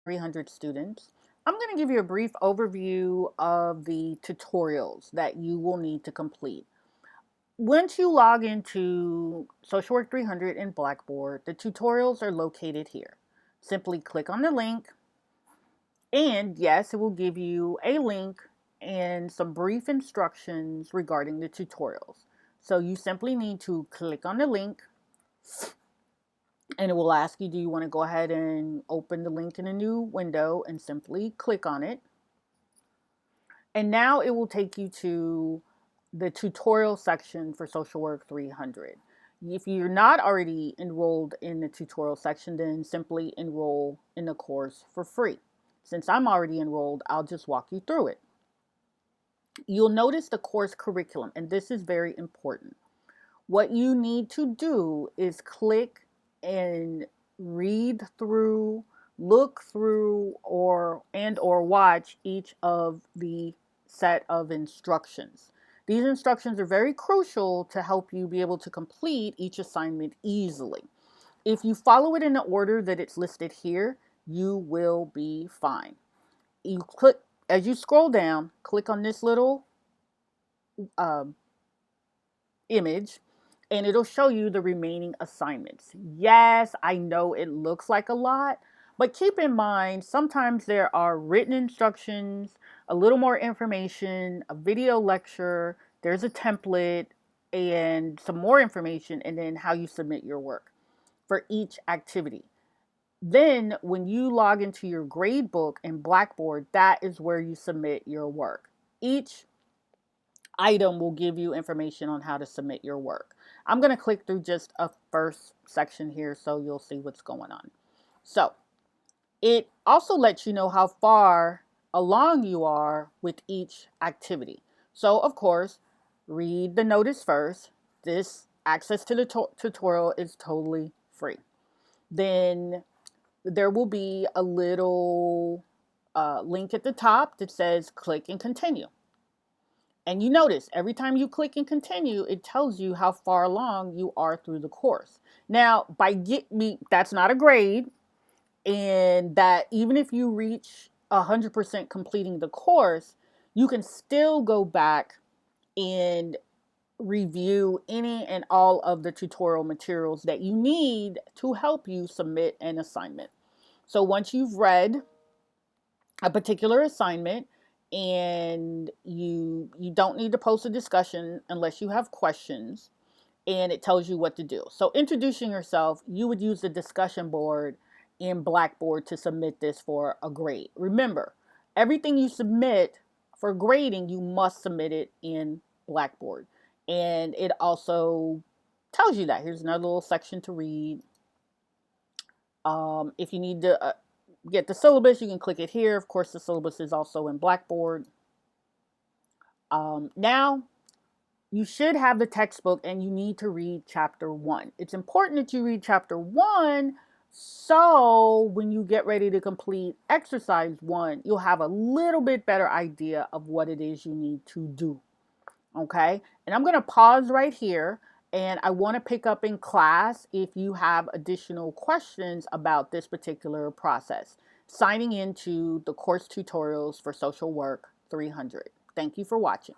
300 students, I'm going to give you a brief overview of the tutorials that you will need to complete. Once you log into Social Work 300 in Blackboard, the tutorials are located here. Simply click on the link, and yes, it will give you a link and some brief instructions regarding the tutorials. So you simply need to click on the link, and it will ask you, do you want to go ahead and open the link in a new window, and simply click on it. And now it will take you to the tutorial section for Social Work 300. If you're not already enrolled in the tutorial section, then simply enroll in the course for free. Since I'm already enrolled, I'll just walk you through it. You'll notice the course curriculum, and this is very important. What you need to do is click and read through, look through, or watch each of the set of instructions. These instructions are very crucial to help you be able to complete each assignment easily. If you follow it in the order that it's listed here, you will be fine. You click, as you scroll down, click on this little image, and it'll show you the remaining assignments. Yes, I know it looks like a lot, but keep in mind, sometimes there are written instructions, a little more information, a video lecture, there's a template, and some more information, and then how you submit your work for each activity. Then when you log into your grade book in Blackboard, that is where you submit your work. Each item will give you information on how to submit your work. I'm going to click through just a first section here so you'll see what's going on. So it also lets you know how far along you are with each activity. So of course, read the notice first. This access to the tutorial is totally free. Then there will be a little link at the top that says click and continue. And you notice every time you click and continue, it tells you how far along you are through the course. Now, that's not a grade, and that even if you reach 100% completing the course, you can still go back and review any and all of the tutorial materials that you need to help you submit an assignment. So once you've read a particular assignment, and you don't need to post a discussion unless you have questions, and it tells you what to do. So introducing yourself, you would use the discussion board in Blackboard to submit this for a grade. Remember, everything you submit for grading, you must submit it in Blackboard. And it also tells you that. Here's another little section to read. If you need to get the syllabus, you can click it here. Of course, the syllabus is also in Blackboard. Now, you should have the textbook, and you need to read chapter 1. It's important that you read chapter 1, so when you get ready to complete exercise 1, you'll have a little bit better idea of what it is you need to do. Okay? And I'm going to pause right here, and I want to pick up in class if you have additional questions about this particular process. Signing into the course tutorials for Social Work 300. Thank you for watching.